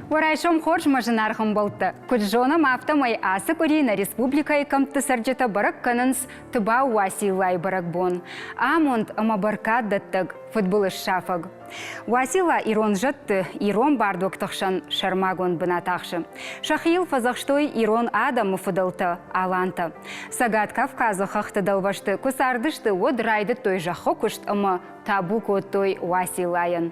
Орайшом хорж мажынарғым болты. Күджоным автомай асы көрейна республика екімті сарджета барак канынс тыба уасилай барак бон. Амонт ама баркад даттыг футболы шафаг. Уасила ирон жытты, ирон бардук тықшын шармагон бына тақшы. Шахил фазақштой ирон адамы фыдылты, аланты. Сагат Кавказы қақты далбашты, күсардышты од райды той жақы күшт ама табу көттой уасилайын.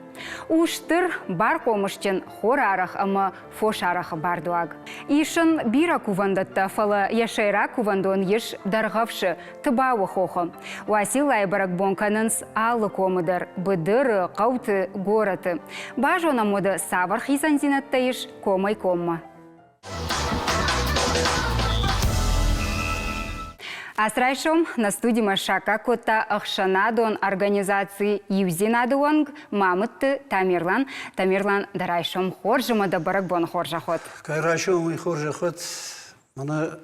Уштыр бар комышчын хор арах ама фош арах бардуаг. Ишын бира кувандатта фалы яшайра кувандон еш дарғавшы тыбауы хохы. Уасилай барак бонканынс алы комыдар, быдыры, қауты, гораты. Бажона моды савар хизанзинатта еш комай комма. Асрайшом на студии Машака кота ахшанадон организации Юзинадуанг мамытты Тамерлан. Тамерлан дарайшом хоржыма да баракбон хоржахот. Кайрайшом и хоржахот. Мана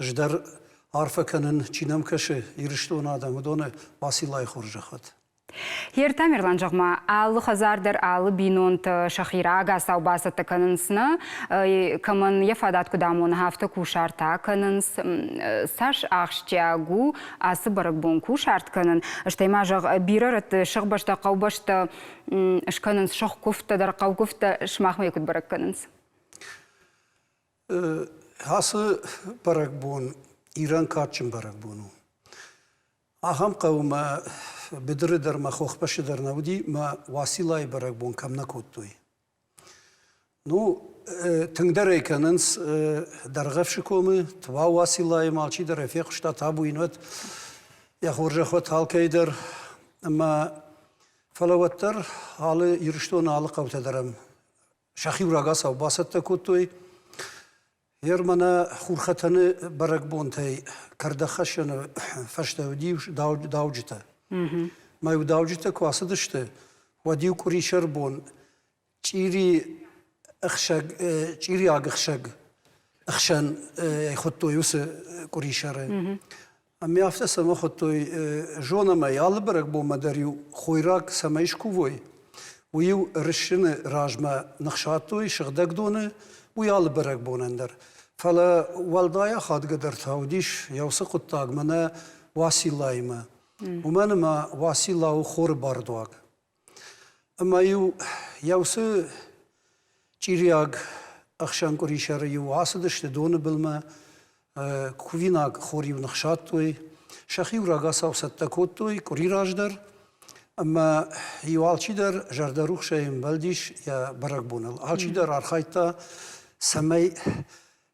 ждар арфаканын чинам каши ирыштон адамы доны Василай хоржахот. Хер Тамерлан жағма, алы хазардар алы бинонты шахирага саубасыты канынсны, камын ефадат кудамон хафты кушарта канынс, саш ақштиагу асы баракбон кушарт канын. Штайма жақ бирарыты шықбашта қаубашта шканынс шақ кофта дар қау кофта шмақмай күд барак канынс. Асы баракбон, Иран качын баракбону. Ахам қаума بدر در ما خوخ باشه در نبودی ما واسیلای برگ بون کم نکوتوی. نو تنگدر ایکننس در غفش کومه توا واسیلای مالچی در رفیق شتا تابو اینوت یا خورج خود حال کی در اما فلوتر حال یرشتون حال قوت درم شخی ورگاس او باست تکوتوی. هر منا خورختن برگ بون تی کرده خشن فشتودیوش داوجته. ما يوداوجته كواسه دشته وديو كوري شربون تشيري اخشق تشيري اخشق اخشان يخطو يوس كوري شر ام يافته سما خطو جونا ما يالبرك بو مدريو خويراك سمايش كووي ويو رشن راجما نخشاتوي شغدك دونه ويالبرك بونندر فلا والدايا خاد قدر تاوديش يوس قطاق منا واسيلايما ومن ما واسيلا وخور باردواق اما يوسو چيرياغ اخشان كوري شر يو اسدشت دون بالما كويناغ خوري ونخشاتوي شخي وراغاسا وستكوتوي كوري راجدر اما يوالچيدر جردروخ شيم بلديش يا برقبونل الچيدر ارخايتا سمي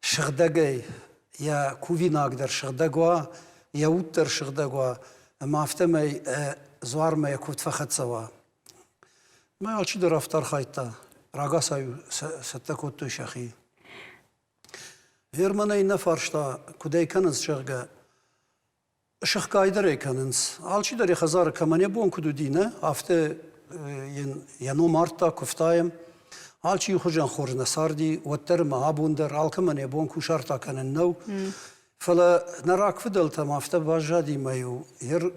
شغدغي يا كويناغ در شغدغوا يا وتر شغدغوا ما افتمي زوار ما يكوت فخد سوا ما يالشي در افتار خايتا راغاسا ستكوتو شخي هيرمانا ينفرشتا كوداي كاننس شغا شخ قايدر كاننس الشي در خزار كمان يبون كدو دينا افته ينو مارتا كفتايم الشي يخرجن خورنا ساردي وتر ما ابوندر الكمان يبون كوشارتا كانن نو فلا نراك فضلت ما افته باجادي مايو هر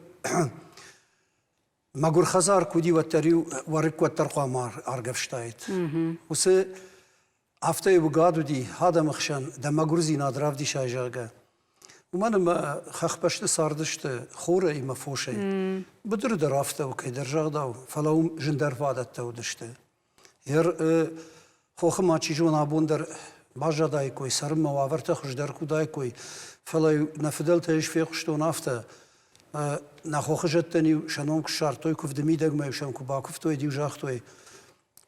ماغور خزار كودي وتريو ورك وترقا مار ارغفشتايت وس افته بغادو دي هذا مخشن د ماغورزي نادراف دي شاجاغا ومن ما خخبشت ساردشت خوره ايما فوشي بدر درافته وكي درجاغدا فلاو جندر فادت تودشت هر خوخ ما چيجون ابوندر باجاداي كوي سرم مواورت خجدر كوداي كوي فلا نفدلت ايش في خشتو نافته نخوخ جتني شنون كشارتوي كف دميدغ ما يشان كوباكفتوي ديو جاختوي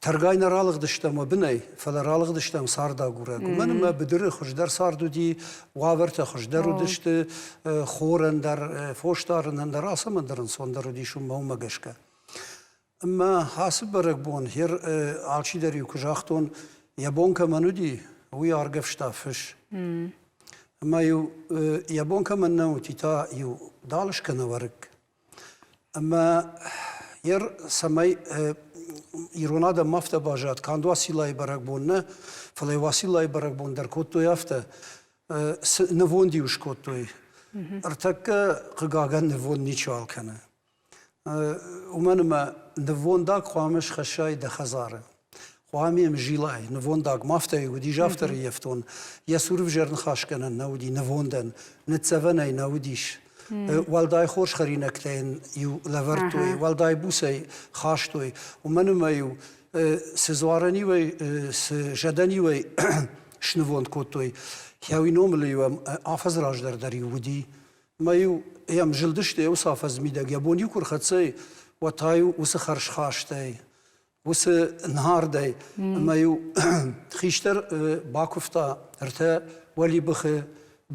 ترغاين رالغ دشتم بني فلا رالغ دشتم ساردا غورا من ما بدر خجدر ساردو دي واورت خجدر دشت خورن در فوشتارن در اسمندرن سوندر دي شو ما گشكا اما حاسب برغبون هر الشي دريو كجاختون يابون كمانودي وي ارغفشتافش ما يابون كمان نو تيتا يو دالش كنورك اما ير سماي يرونا دا مافتا باجات كاندو واسيلاي برغبون فلاي واسيلاي برغبون در كوتو يافتا نفون ديوش كوتوي ارتك قغاغن نفون نيچوال كنا ومن ما نفون دا قوامش خشاي دا خزاره وامیم جیلای نوونداگ مافته و دی جافتر یفتون یا سورف جرن خاش کنن نودی نووندن نتسوانه نودیش والدای خوش خرینه کتین یو لورتوی والدای بوسی خاشتوی و منو مایو سزوارنی و سجدنی و شنووند کوتوی یاوی نوملی و آفز راج در یودی مایو یم جلدشته و صافز میده گبونی کور خدسی و تایو وس خرش خاشته وس نهار دی مایو خیشتر باکفتا ارتا ولی بخه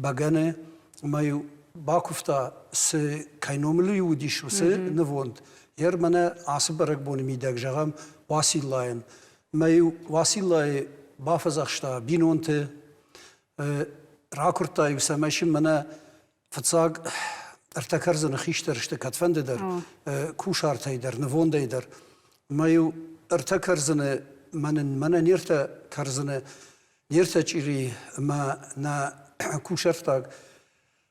بگنه مایو باکفتا س کینوملی ودیش وس نووند یر منه عصب برک بونی میده جغم واسیلاین مایو واسیلای بافزخشتا بینونته راکورتای و سماشیم منه فتساق ارتکرزن خیشتر اشته کتفنده در کوشارتای در نوونده در مایو ارتکرزن من نیرتا کرزن نیرتا چیری ما نا کوشرتاق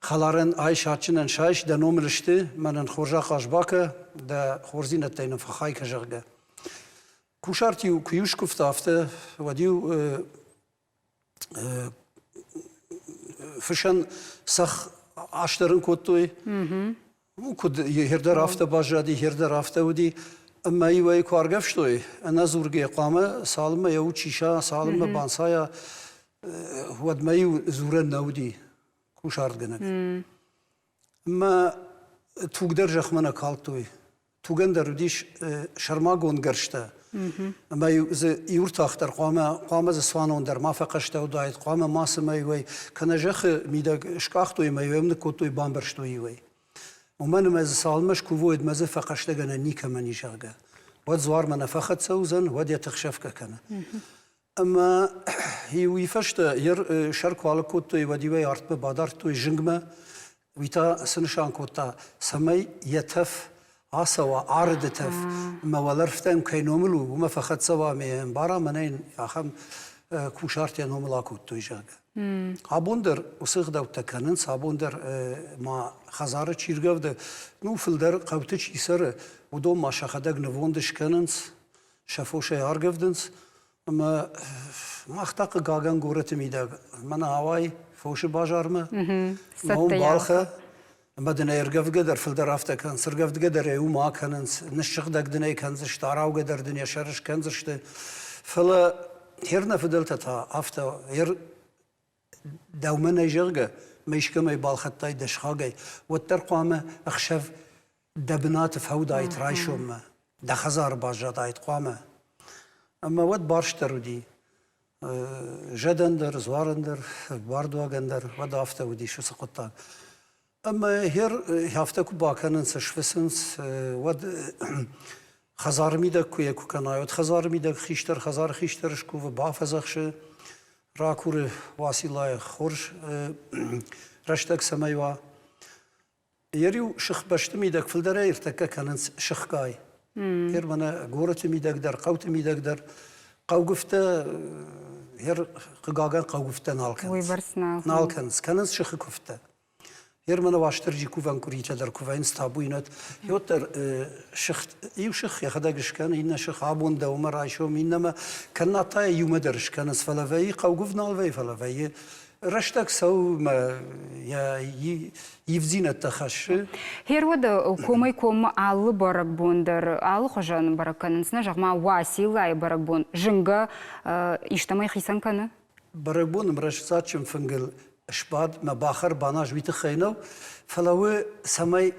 خلارن آی شاچنن شایش دا نومرشته منن خورجا خاشباکه دا خورزینت تاین فخای کجغه کوشارتیو کیوش کفتافته و دیو فشن سخ عشترن کتوی کد هرده رافته باجادی هرده رافته ودی اما ایوی کارگفشتوی انا زورگی قامه سالمه یو چیشا سالمه بانسایا ود مایو زورن نودی کوشارد گنک اما توگدر جخمنه کالتوی توگن در ودیش شرما گون گرشته اما یور تاختر قامه ز سوانون در ما فقشته و داید قامه ماس مایوی کنه جخ میده شکاختوی مایوی من کتوی بامبرشتوی وی و من مز سالمش کووید مز فقشته گنه نیک منی جاگه ود زوار من فخت سوزن ود یتخشف کنه اما هی فشته یر شرک والا کتوی ودی وی ارت به بادار توی جنگمه ویتا سنشان کتا سمی یتف آسوا عارض تف ما ولرفتم كي نوملو وما فخد سوا من برا منين أخم كوشارتي نوملا كوتو يجاga. عبوندر وسخ دو تكنن عبوندر ما خزارة چيرگاو ده نوفل در قوتش يسر ودو ما شخدق نووندش كننس شفوش يارگفدنس ما مختق گاگن گورت میده من هوای فوش باجارمه مون بالخه مدن ارگف قدر فلدر رافته كان سرقفت قدر يو ما كان نشق دق دني كان زشتاراو قدر دنيا شرش كان زشته فلا هرنا فدلت تا افتا هر دومنا يجرقه مش كما بالخطاي دشخاقي والترقامه اخشف دبنات فودا يترايشوم ده خزار باجات يتقامه اما ود بارشتر دي جدندر زوارندر باردواغندر ود افتا ودي شو سقطا اما هر هفته کو باکنن سشفسنس ود خزار میده کوی کو کنایت خزار میده خیشتر خزار خیشترش کو و بافزخش راکور واسیلای خورش رشتک سمیوا یریو شخ بشت میده فلدره ارتکه کنن شخکای هر من گورت میده در قوت میده در قوگفته هر قاگان قوگفته نالکنس کنس شخ کفته هر من واشترجی کوفان کوریچه در کوفاین استابوینات یوتر شخت یو شخ یخداگش کن این شخ عبون دوم رایشوم اینما کن نتای یوم درش کن اسفلوی قوگف نالوی فلوی رشتک سو ما یا یفزینت تخش هر ود کومی کوم آل برگ بوندر آل خجان برگ کننس نه جمع واسیلای برگ بون جنگا اشتمای خیسان کنه برگ بون مرش ساتشم فنگل اشباد ما باخر باناج بيت خينو فلو سمي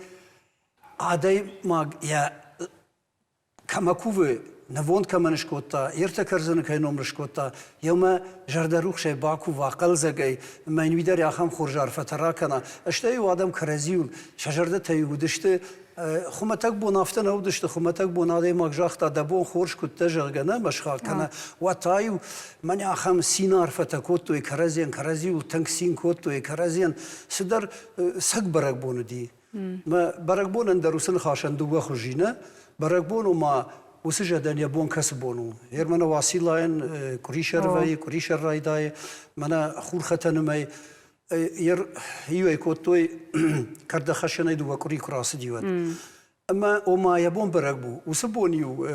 عادي ما يا كما كوفي نفوند كمانش كوتا يرتكرزن كاي نمرش كوتا يوم جردروخ شي باكو واقل زغي ما ينويدر يا خام خورجار فتراكنا اشتي وادم كرزيول شجرده تيودشت خمتك بو نافتن ودشت خمتك بو نادي ماجاختا دبون خورش كنت جرغنا مشخال كنا واتايو من يا خام سينار فتكوتو كرزين كرزيول تنكسين كوتو كرزين سدر سق برقبون دي ما برقبون اندروسن خاشن دو خجينه برقبون وما وسجدن يبون كسبونو هر من واسيلاين كريشر وي كريشر رايداي من خور ختنمي ير هيو كوتوي كرد خشنه دو كوري كراس ديوان اما وما يبون برقبو وسبونيو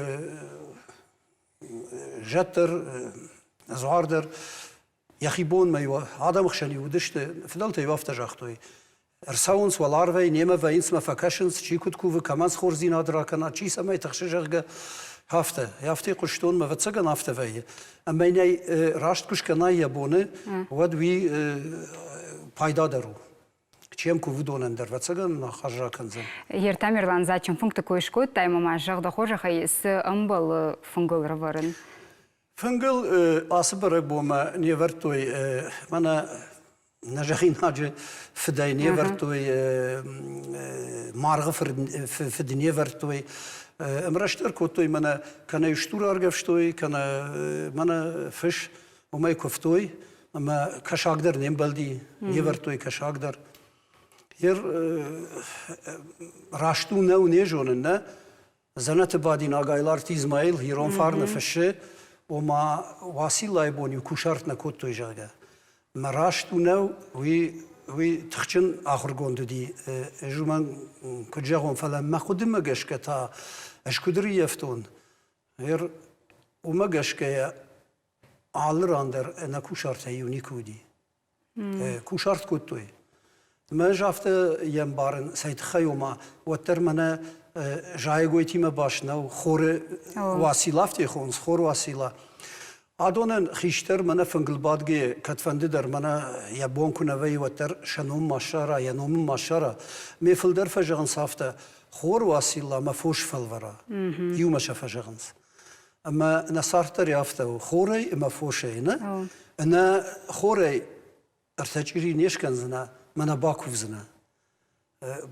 جتر زواردر يخيبون ما يو آدم خشني ودشت فضلت يوافت جاختوي ارساونس والارفي نيما فاينس ما فكاشنس چي كود كوف كمانس خورزين ادراكنا چي سماي تخشجرغ هفته يافتي قشتون ما فتسغن هفته وي اما ني راشت كش كناي يبونه ود وي payda дару чем ку вудонен дер вацаган на хажа канзан Ертамерлан зачем функты койшкот таймама жагда хожа хайс амбал фунгал раварен. Фунгал асбер бома невертой мана نجاحين حاجة في الدنيا ورتوي مارغ في الدنيا ورتوي امرشتر كوتوي منا كان يشتور أرجفتوي كان منا فش وما يكفتوي أما كشاقدر نيم بلدي يورتوي كشاقدر ير راشتونا ونيجوننا زنات بادي ناقايلار تيزمايل هيرون فارنا فش وما واسيلا يبوني كوشارتنا كوتوي جاga مراشتونا وي تخشن آخر قوندو دي جومان كجاهم فلا ما خدم مجاش كتا اش كدري يفتون غير ومجاش كيا عالراندر انا كوشارت هيوني كودي كوشارت كوتوي ما جافت ينبارن سيد خيوما وترمنا جاي قويتي ما باشنا وخور واسيلافتي خونس خور واسيلا آدونن خیشتر من فنگل بادگی کتفنده در من یابون کنوی و تر شنوم ماشارا یا نوم ماشارا میفل در فجعن صافته خور واسیلا ما فوش فلورا یوم شفجعنس اما نصارت ریافته و خوری ما فوشه نه انا خوری ارتجری نیش کنزنا من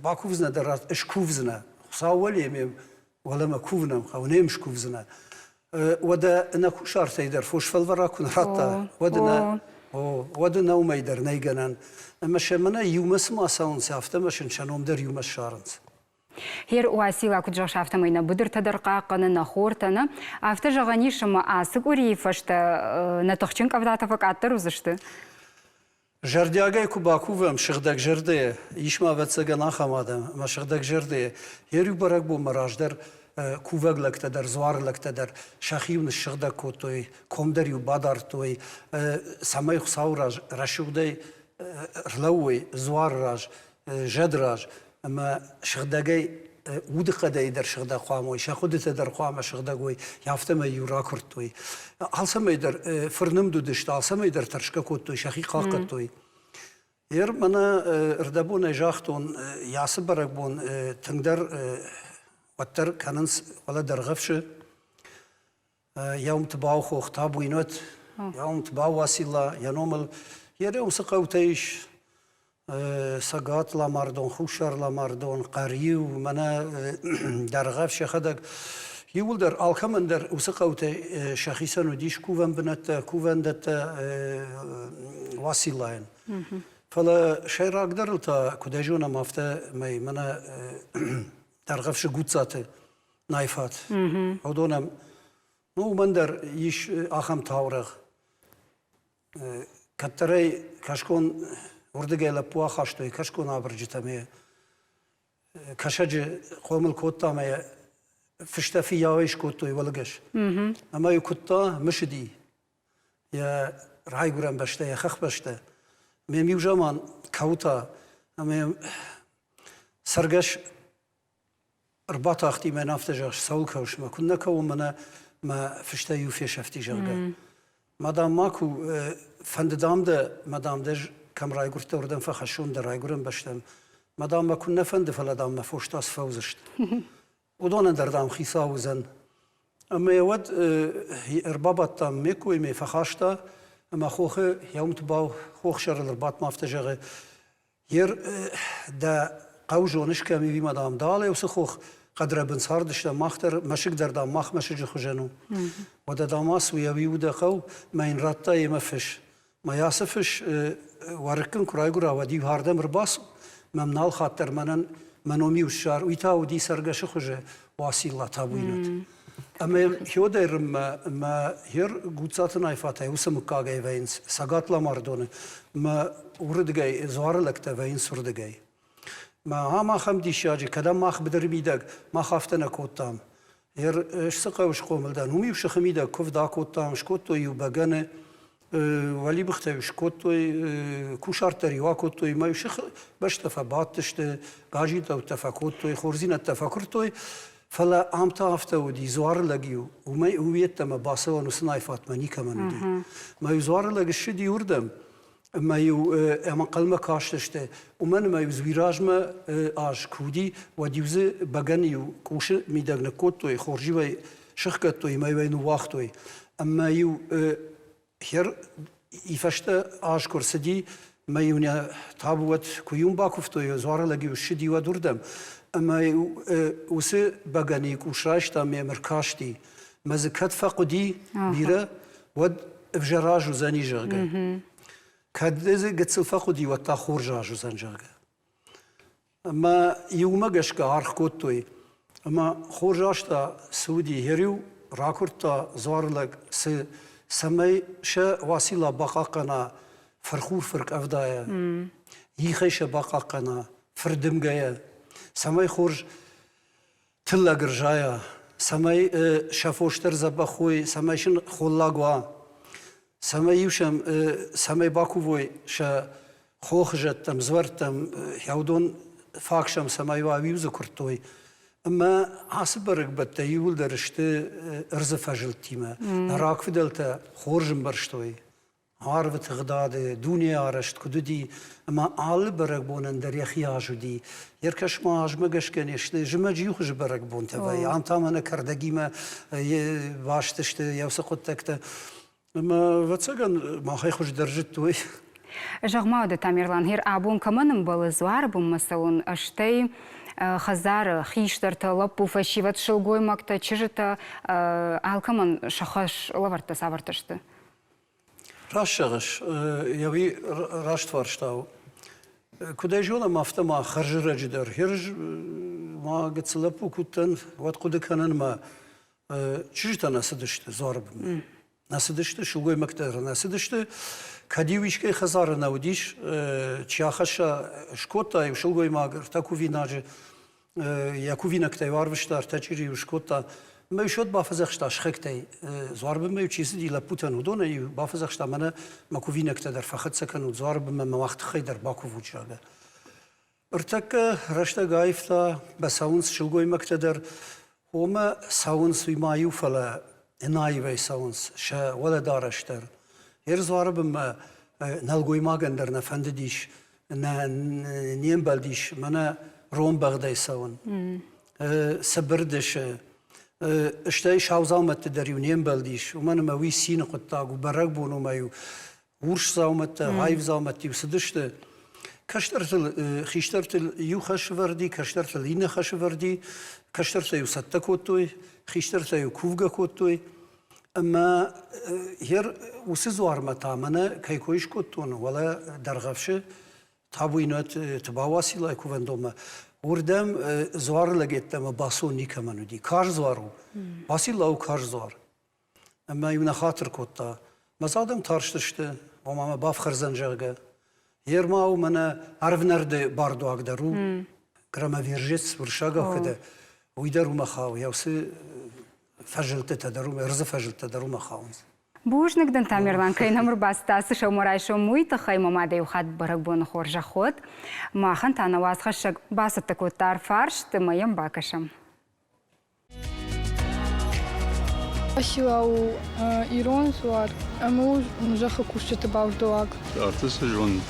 باکوفزنا در اشکوفزنا ساولی میم ولا ما کوفنم خونیمش کوفزنا ودا نكو شارتي در فوش فالورا كن راتا ودنا وما يدر نيجنان مش منا يوم اسمه ساون سافته مش نشانهم در يوم الشارنس هير واسيلا كجا شافته مينا بدر تدرقا قننا خورتنا افته جغانيش ما اسق وري فشتا نتخچن قبداتا فقاتر وزشت جردياغاي كوباكوفم شغدك جرده يشما بتسغنا خمادم ما شغدك جرده هيرو برك بو مراجدر کووگ لکت در زوار لکت در شخیون شغده کوتوی کمدریو بادار توی سمای خساو راج رشوده رلوی زوار راج جد راج اما شغدگی ود قدای در شغده خواموی شخودت در خوام شغده گوی یافته می یورا کرد توی حالسمی در فرنم دودشت حالسمی در ترشکه کوتوی شخی قاقت توی یر منا اردبون اجاختون یاسب برگبون تنگدر وتر كاننس ولا درغفش يوم تباو خو خطاب وينوت يوم تباو واسيلا ينومل يوم سقوتيش سقات لا مردون خوشر لا مردون قريو منا درغفش خدك يولدر الكمندر وسقوتي شخيسن وديش كوفن بنت كوفن دت واسيلاين فلا شيء راقدر تا كدجونا مافته مي منا درغفش گوتزاته نایفات اودونم نو من در یش آخم تاورغ کتری کشکون وردگه لپوا خاشتوی کشکون آبرجتامه کشج قومل کوتامه فشتفی یاویش کوتوی ولگش اما یو کوتا مشدی یا رای گرم بشته یا خخ بشته میمیو جمان کوتا اما سرگش رباط أختي ما نفتجش سول كوش ما كنا كومنا ما فشتا يوفي شفتي جرجا مادام ماكو فندام ده مادام ده كم راي قرت وردن فخشون ده راي قرن بشتم مادام ما كنا فند فلادام ما فوشتاس فوزشت ودون دردام خيسا وزن أما يود ربابط تام ميكو مي فخاشتا أما خوخ يوم تباو خوخ شر الرباط ما فتجه ير ده قوجونش كمي مادام داله وسخوخ قدر بن صاردش ماختر مشك در دام ماخ مشج خجنو ودا داماس ويبي ودا قو ما إن رتا يمفش ما ياسفش وركن كراي غرا ودي هاردم رباس ممنال خاطر منومي وشار ويتا ودي سرغش خجه واسيلا تابوينت اما هيودر ما هير غوتسات نايفاتا وسمكاغي وينس ساغاتلا ماردون ما وردغاي زوار لكتا وينس وردغاي ما خم ديشاجي كدام ما خبدر بيدك ما خافتنا كوتام شسقه قوملدان همی وش خمیده کف داکوتام شکوتوی و بگنه ولی بخته شکوتوی کوشارتری واکوتوی ما وش باش تفباتشت گاجی تو تفکوتوی خورزین تفکرتوی فلا عام تافته ودی زوار لگیو و ما هویت ما باسه و نسنای فاطمانی کمان دی ما زوار لگش دی وردم ما اما قلم کاشتشته و من ما زویراج ما آج کودی و دیوزه بگنیو کوش میدگ نکوتوی خورجی و شخکتوی ما وینو واختوی اما هر ایفشته آج کرسدی ما یونیا تابوت کیوم باکفتوی زوار لگیو شدی و دردم اما وسه بگنی کوشش تا مرکاشتی مزکت فقدی بیره ود افجراج و زنی جرگه کدزه گتسل فقدی و تا خورجاج و زن جرگه اما یوم گشک عرق کوتوی اما خورجاش تا سعودی هریو راکورد تا زوار لگ سمی شه واسیلا باقاقنا فرخور فرق افدایا یخیش باقاقنا فردمگه سمای خورج تلا گرجایا سمای شفوشتر زبخوی سمایشن خلاقوا سمایوشم سمای باکووی ش خوخجتم زورتم یودون فاکشم سمای واویوز کرتوی اما حسب رقبت یول درشته ارز فجلتیمه نراک فدلتا خورجم برشتوی عارف تغداد دنیا رشت کدودی اما آل برگ بونن در یخی آجودی یرکش ما آج مگش کنیشته جمع جیوخش برگ بون تبایی آن تامنه کردگی ما واشتشته یوسه خود تکته اما وچگن ما خی خوش درجت توی Жағмауды Тамерлан, хер абун каманым балы зуар бум масалун, аштай хазар хиштар талап буфашиват шылгой макта чижыта алкаман шахаш лаварта саварташты. راشش یوی راشت وارشتاو کدای جونا مافته ما خرج در هرج ما قتلبو كتن وقت قد كانن ما چیزی نسدشت زارب نسدشت شوگوی مکتر نسدشت کدیویش که خزار نودیش چیاخش شکوتا و شوگوی ماگر تکوی ناجه یکوی نکته واروشتار تچیری و شکوتا ما شد بافزخشتا شخکتی زارب ما چیزی دی لپوتن و دونه یو بافزخشتا منه مکوی نکته در فخت سکن و زارب ما وقت خی در باکو وجاده ارتک رشته گایفتا بساونس شوگوی مکته در وما ساونس وما يوفلا نايبي ساونس شا ولا دارشتر يرزوار بما نلقوي ما قندر نفندديش نيمبلديش منا روم بغداي ساون سبردش اشتاي شاوزامت دريو نيمبلديش ومن ما وي سين قطاق وبرقبون وما يو ورش زامت هايف زامت يوسدشت كشترتل خيشترتل يو خشوردي كشترتل ينا خشوردي كشترتل يو ستكوتوي خيشترتل يو كوفغا كوتوي اما هير وسزوار متا منا كيكويش كوتون ولا درغفش تابوينات تباواسي لا كوفندوما وردم زوار لقيتم باسوني كمان دي كار زوارو باسي لا كار زوار اما يونا خاطر كوتا مزادم تارشتشت وما باف خرزنجرگه يرما ومنا عرف نرد باردو اقدرو كرما فيرجيتس ورشاقه كده ويدارو مخاو يوسي فجلت تدرو رز فجلت تدرو مخاونز بوجنك دن Тамерлан кайнамыр бастасы шомурай шомуйта хайма даюхат баракбон хоржа ход махан танавас хашак басата котар фарш ты моем бакашам Асилау Ирон зуар, аму мужаха кушчата бавдуак. Артысы жон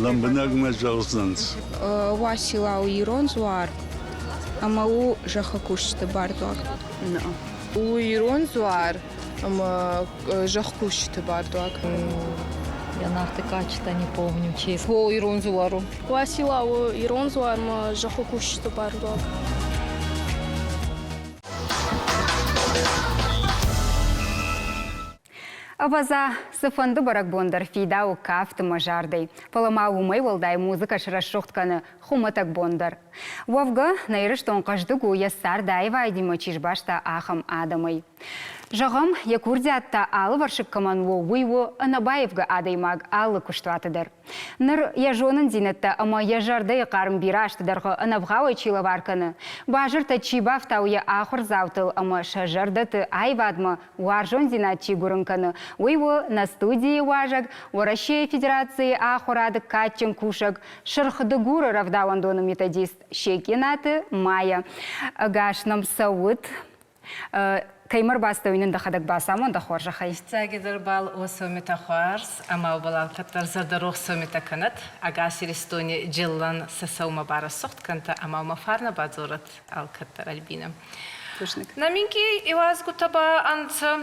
ламбынаг мәжалсынс. Василау Ирон зуар, аму жаха кушчата бавдуак. У Ирон зуар, ама жаха кушчата бавдуак. Я нахтыкачта не помню, честно. О, Ирон зуару. Василау Ирон зуар, ама жаха кушчата бавдуак. Абаза сыфанды барак бондар фида у кафты мажардой. Полома умай волдай музыка шарашохтканы хуматак бондар. Вовга найрыш тонқажды гуя сар дайва айдима чижбашта ахам адамай. Жағым, якурдиатта алы варшып каманво уйво Анабаевга адаймаг алы куштуатыдыр. Ныр яжонын динетті, ама яжарды қарым бираштыдырғы анавғауай чилаварканы. Бажырта чибафта уя ахыр завтыл, ама шажардаты айвадма уаржон динат чигурынканы. Уйво на студии важак, Россия Федерации ахурады катчын кушак, шырхыды гуры равдауандоны методист, шекенаты мая. Гашным сауыт, Каймар баста ойнында қадық басам, онда қор жақай. Цагидер бал осомита хорс, ама обалал каттар зардарух сомита канат, ага сиристони джиллан сасаума бара сохт канта, ама ума фарна бадзорат ал каттар альбина. На минки иваз гутаба анца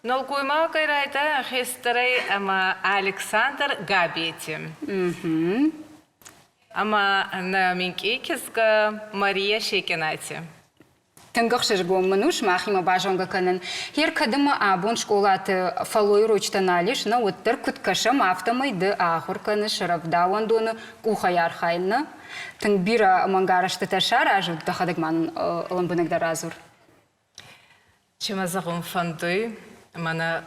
нолгуйма гайрайда хестерей ама Александр Габиети. Ама на минки кизга Мария Шекенати. Тынгықшыш гоммынуш махима бажонга канын. Хер кадыма абон школаты фалой ручтаналиш, на оттыр күткашам автомайды ахур каны шыравдауандоны кухаяр хайны. Тынг бира мангарашты ташар ажу дахадыгман ламбыныкдар азур. Чимазағым фандой, мана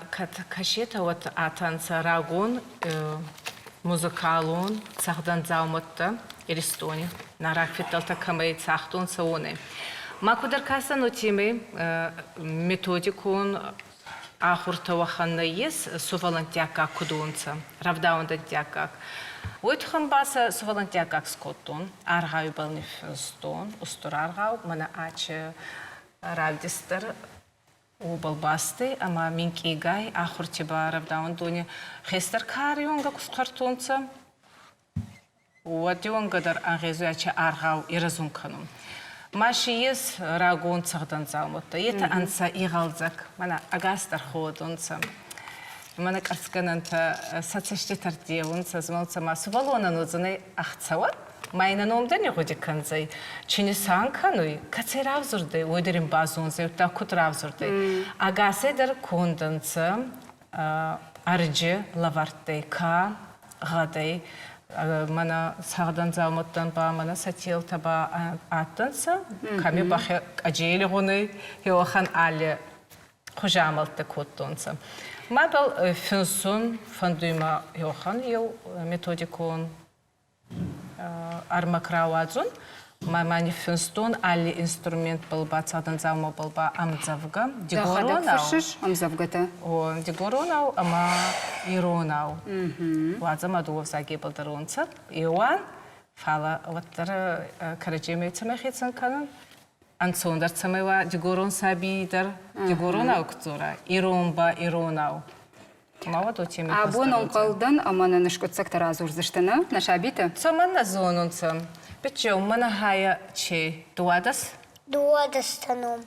кашета вот атанца рагон, музыкалон, цахдан зауматта, Иристони, нарак фиталта камай цахтун сауны. Макудар касан утимы методикун ахурта ваханна ес сувалантяка кудунца, равдаунда дякак. Уйтхан баса сувалантякак скоттун, аргау балнифстон, устураргау, мана аче равдистер убалбасты, ама минкигай ахуртиба равдаундуни хестер карионга кускартунца. Уатионгадар ангезуяче аргау иразунканум. Маши ес рагон цахдан залмотта. Ета анса игалзак. Мана агастар ходунца. Мана карскананта сацештетар девунца. Змалца масу валонан узаны ахцават. Майна номда не ходи канзай. Чини санкануй. Кацай равзурды. Ойдерим базунзай. Ута кут равзурды. Агасайдар конданца. Арджи лавартай. Ка. Гадай. Мана сағдан залмыттан ба, мана сатил таба аттанса, ками бахи аджейлі ғуны, еуахан али құжамалты көттонса. Ма был финсун фандуйма еуахан еу методикон армакрауадзун, ма мани финстон али инструмент был ба, сағдан залма был ба амзавга, дигоронау. Дахадак фышыш амзавгата. Дигоронау, ама иронау. Ваза мадуов заги балдаронца. Иоан фала ваттар караджеме цамахицан канан. Ансондар цамева дигорон сабидар. Дигоронау кцура. Иронба иронау. Мавад отиме кастарунца. Абон онқалдан амана нышкотсак таразур зыштана, нашабита? Цаманна зонунца. Печеу мана хая че дуадас? Дуадас таном.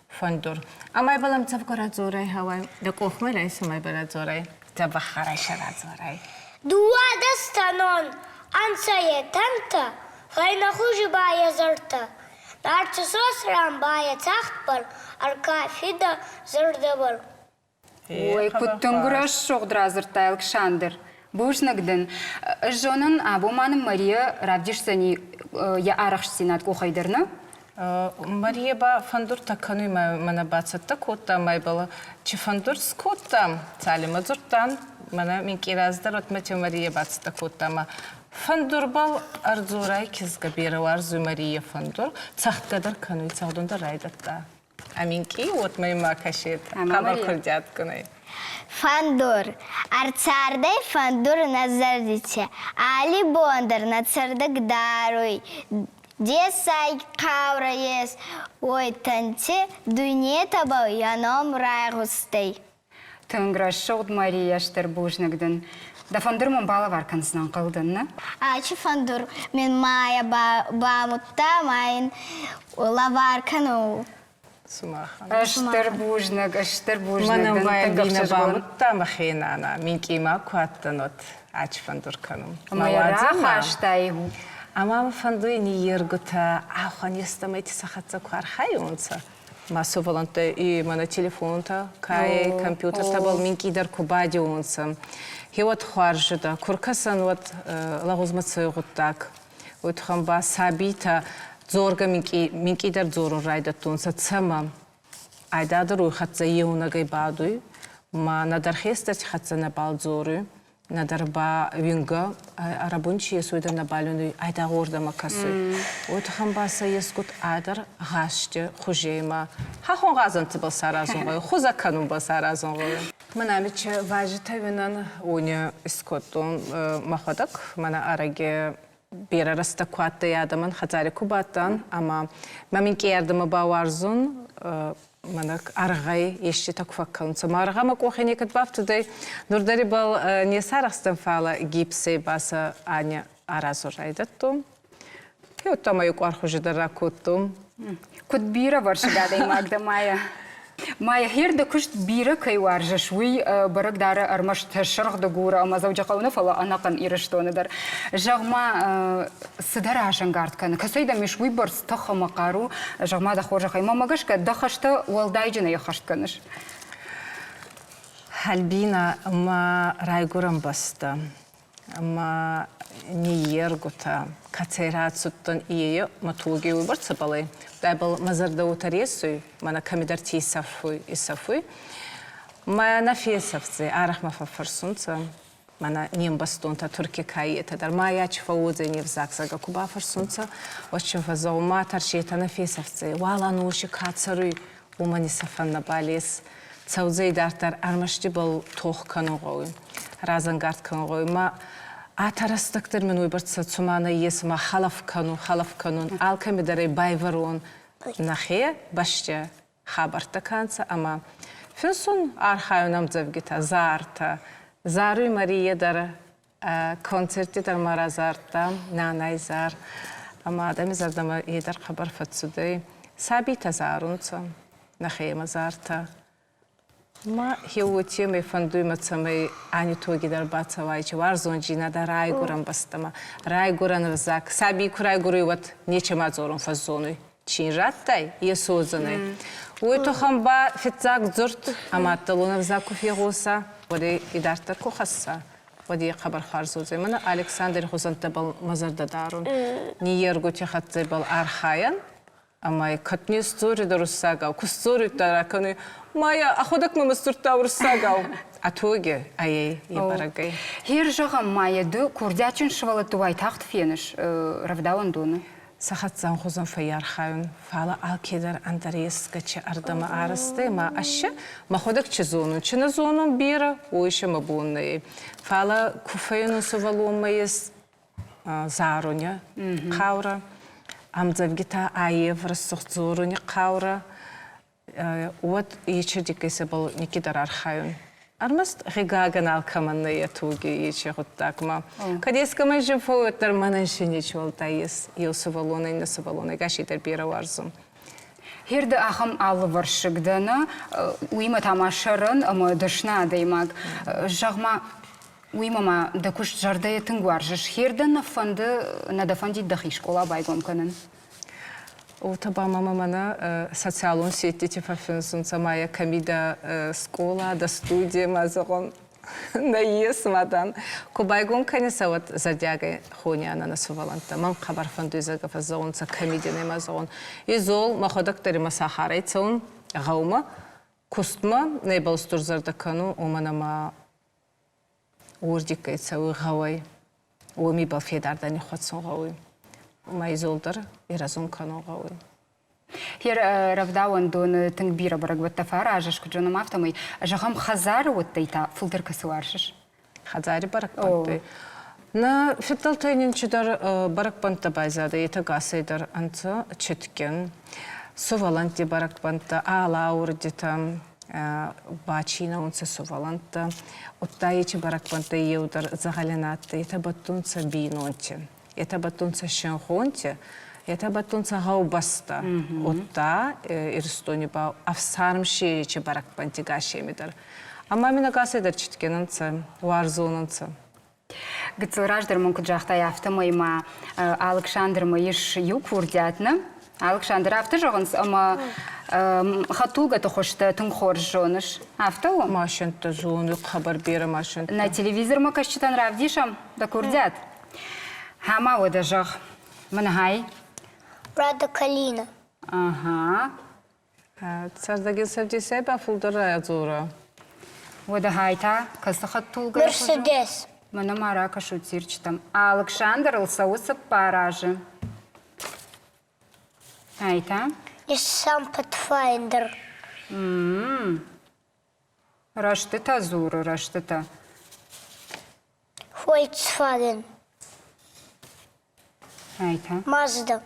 Фандур. Амай балам цавгарадзорай хавай. Дакохмай райса май барадзорай. Табахарай шарадзорай. Дуадас таном. Ансае танта. Хайна хужи бая зарта. Нарцисос рам бая цахтбар. Арка фида зардабар. Ой, күттінгіраш шоғдыразыртай Александр. Бушнагдын. Жонын абуманым Мария Равдишсани я арахш сенат кухайдырны? Мария ба фандур такану мана бацатта котта май бала. Чи фандур скотта цали мазуртан. Мана минки раздар отмача Мария бацатта котта ма. Фандур бал арзурай кизга бера арзу Мария фандур. Цахткадар кануй цахдунда райдатта. Аминки вот май ма кашет. Кабар курдят канай. Фандур. Арцардай фандур назардите. Али бондар нацардак даруй. Десай кавра ес. Ой танте дуне таба яном райгустей. Тынграш шоғд Мария штыр бушнагдын. Да фандур мон бала варкансынан қалдынны? Ачы фандур. Мен мая бамутта майын лаваркану. Сумахан. Аштыр бушнагдын. Мана вая бина бамутта махинана. Минки ма куаттанот. Ач фандур канум. Мая раха аштайгу. Ама фандуй не ергута, ахан естамайти сахатса куархайунца. Масу волонте и мана телефонта, кай компьютер табал минки дар кубади унца. И вот хуаржуда, куркасан вот лагузмацу гуттак. Утхамба сабита зорга минкидер зорун райдатунса цама. Айдадыр уйхатса еунагай бадуй. Ма надархестач хатса набал зору. Надарба винга арабунчи есуйда набалюны айда горда макасуй. Утхамбаса ескут айдар гашты хужейма. Хахон газан тибал саразон. Хузаканун ба саразон. Манамиче важита винан уни искотун махадак. Мана араге бира раста куатта ядаман хатари кубаттан. Ама маминки ярдама баварзун манак аргай ешти такфакканца. Маргама кухени катбафтудай нурдари бал не сарахстан фала гипсе баса аня аразурайдатту. И оттама юквар хужидарра куттум. Кут бира варшигадай Магда Майя. Майя херда кушт бира кай варжаш уй барак дара армаш ташрах да гура ама завжа қауна фала анакан ирыштоныдар. Жағма сыдара ашангартканы. Касайда миш уй бар стаха мақару жағма да хоржа хайма магашка да хашта уалдайджина я хаштканыш. Хальбина ма райгурам баста. Ма ниергута кацерацуттан ие матуги уй бар цабалай. Дайбал мазарда утаресуй, мана камидарти исафуй. Ма нафесовцы, арахма фарсунца, мана нимбастунта турки каиета, дар ма ячфа удзе не взаксага куба фарсунца, очень вазаума таршета нафесовцы, вала нуши кацаруй, умани сафан набалес, цаудзей дартар армашти был тох канугой, разангард канугой, ма атарастактар мен уйбартса цумана есма халаф канун, алками дарай байварон нахе башча хабарта канца, ама финсун архаюнам завгита зарта, заруй Мария дар концерти дар маразарта, нанай зар, ама адами зардама едар хабар фатсудай, сабита зарунца, нахе мазарта. Ма хеути ме фандуй мацамай ани тоги дар бацавайчи варзонжина да райгурам бастама. Райгуран рзак. Саби райгуруй вот нечем азорун фазонуй. Чинжаттай есозанай. Ой тохамба фитзак зурт аматталун рзаку фегоса. Води идартар кухасса. Води хабар харзузай. Мана Александр Хузантабал мазарда дарун. Ниергу техатзай бал архаян. Ама катни стори да руссагау. Кустори тараканы. Майя, аходак мы мастурта урсагау. А тоге, ай барагай. Хер жага Майя ду курдячин швала туай тахт фенеш равдаван дуну. Сахатсан хузан фаярхаюн. Фала алкедар андарес гача ардама арасте. Ма аша маходак че зону. Че на зону бира ойша мабунна. Фала куфаюну сувалума ес заруня каура. Амзавгита аев рассухзоруня каура. Вот ечердикese был Никидар Архаюн. Армаст регаган алкаманная туги ечерутакма. Кадескама живо термананшинич волтаес илсувалона и насувалона гашитер бироварзум. Херде ахам алваршигдана уима тамашаран ама дашна даймаг. Жагма уимама дакуш жардая тынгваржиш. Херде на дафанди дахи школа байгом канан. Утаба мама мана социалун сетти фафинсунца моя комида школа да студия мазагон наес мадан. Кубайгон канеса вот задяга хоня на насуваланта. Мам хабар фандуизага фазаунца комидия не мазагон. Изол маходак тари масахарайцун гаума кустма не балстурзардакану оманама урдикайца угавай. Оми балфедардани хотсон гауи. Майзолдар и разум каногауи. Хер равдауан дон тынгбира барак баттафара ажаш куджанам автомай. Жагам хазар вот тайта филтерка суаршиш. Хазари барак банты. На фиталтайнин чудар барак банта байзада ета гасайдар анца четкен. Суваланти барак банта ала урдитам бачина унца суваланта. Оттаичи барак банта еудар загалянатта ета баттунца бинонти. Это батунца шенхонте, это батунца гаубаста. Отта ирстони ба афсармши че барак пантигаши мидар. А мамина гасайдар читкенанца, варзонанца. Гцураждар монкуджахта яфтамай ма Александр маиш юк вурдятна. Александр авто жогонс ама хатулга то хошта тунхор жоныш. Авто? Машинта зону хабар бера машинта. На телевизор ма кашчитан равдишам да курдят. Хама одажах. Манагай. Рада Калина. Ага. Цардагил Севдисеба Фулдара Азура. Водагайта. Касахат Тулга. Мерседес. Манамара Кашутирчтам. Александр Лсауса Паражи. Айта. Nissan Pathfinder. Раштыта Зуру, раштыта. Volkswagen. Айта. Mazda.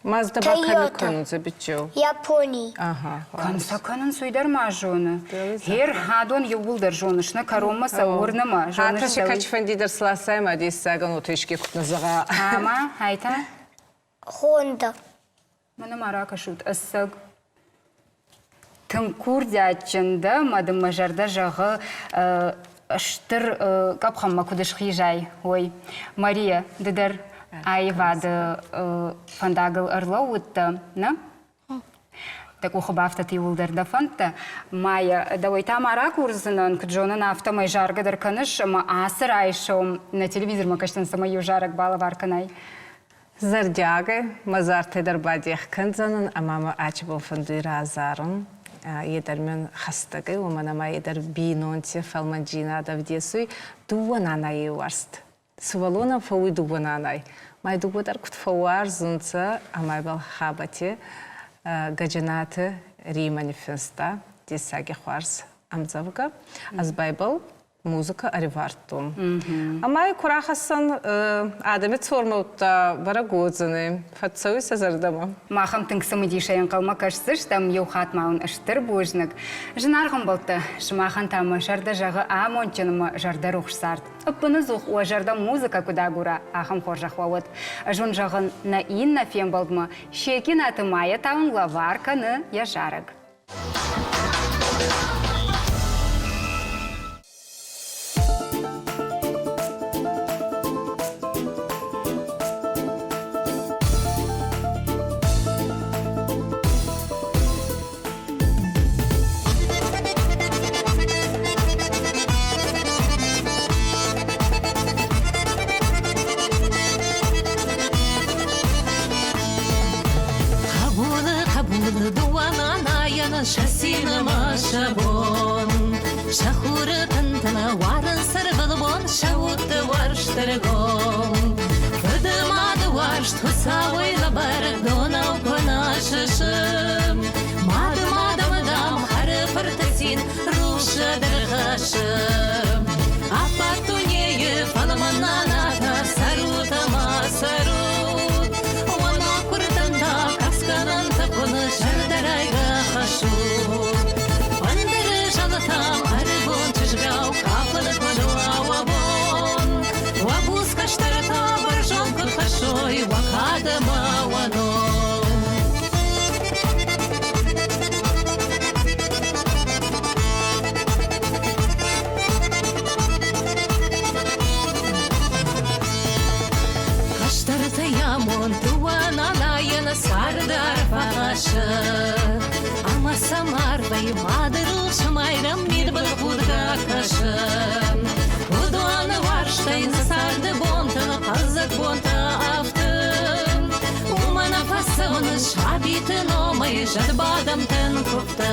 Мазда Toyota. Баканыкон забичу. Япония. Ага. Кансаканын суйдар мажоны. Хер хадон юбулдар жонышна карома саурнама. Хата шикач фендидер сласай мадис саган утешки кутназага. Ама, айта. Honda. Манамара Кашут Ассаг. Тынкур дячында мадым мажарда жағы штыр капхамма кудыш хижай. Ой, Мария, дедер айвады фандагыл ырлау утты, на? Так ухабафта ти улдарда фанта. Майя, давай там ара курсынан, кджонан авто май жаргадар каныш, ма асыр айшом на телевизор макаштан самаю жарак бала варканай. Зардяга, мазарты дарбадиях канзанын, амама ачбол фандуира азарым. Едер мен хастагы, уманама едер бинонти фалманджина давдесуй, дуананай варст. Сувалона фауи дуананай. Май дугудар кут фауар зунца, амай бал хабати, гаджанаты римани феста, десаги хварс амзавга, аз байбал музыка аривартум. Амай курахасан адамет формаутта барагозаны, фатсауи сазардама. Махам тыңсымы дейшайын қалма кашсыш, там еухат мауын ыштыр божнық. Жынарғым болты, шымахан тамы жарды жағы амончынымы жарды рухшсарт. Үппіні зух уа жарда музыка куда гура ахам хоржақвауыт. Жон жағын на инна фем болдмы, шекин атымая таун лаварканы я жарық. Шасина машабон, шахура кантана варан сарбалбон, шаутта варштаргон. Фадамада варшт хусавой лабарак донау панашашам. Мада мадам хара фартасин руша дархашам. Апатунее фаламананата сарута масарут. Вана куртанда каскананта куна шардарайга хашут. Вандere жалатам арбон чижгау капана квадуавабон. Вабуска штарата баржон кут хашой вакада маваном. Ямон туана лайена сардар паша, ама самарвай мадырыл шамайрам мирбал хурга каша. Удуана варштайн сарды бонта, казак бонта автым. Умана фасавны шабиты номай жадбадам тен купта.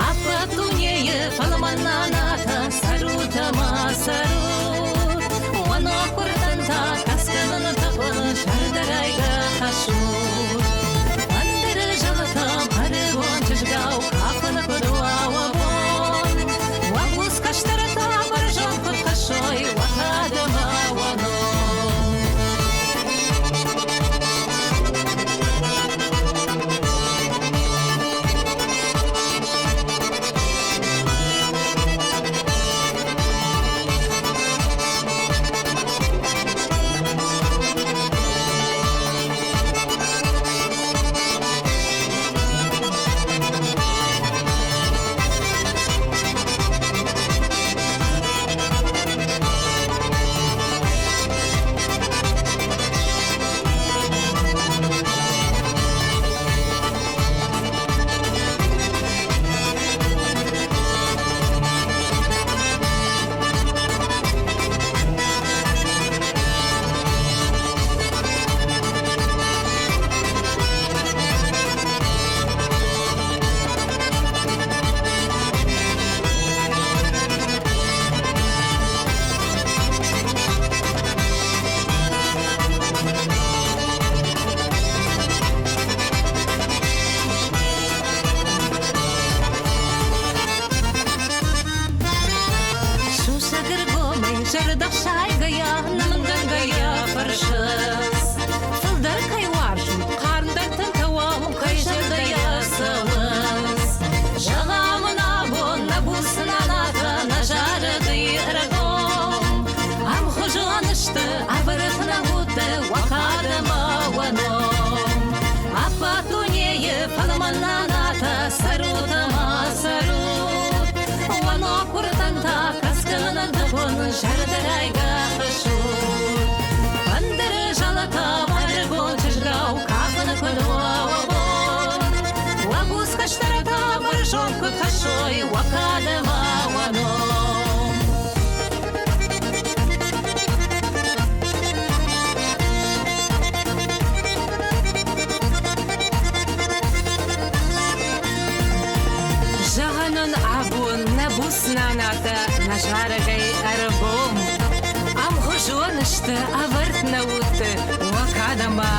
Апатунее фаламананата сарута масарут. Уана куртанта касканана tapını şardarayga haşur. Andere жалатам арбон чижгау капана квадуавабон. Вабус каштарата баржон кут хашой вакада маваном. манната сарутама сарут Вано куртанта касканан табон жардарайга хашут Бандары жалата баргон чыжгау капаны кодуавон Вагус каштарата баржон кут хашой вакадама вано Жағанын абун набуснаната нажарагай арбом Амғожон ішті авырт науты вакадама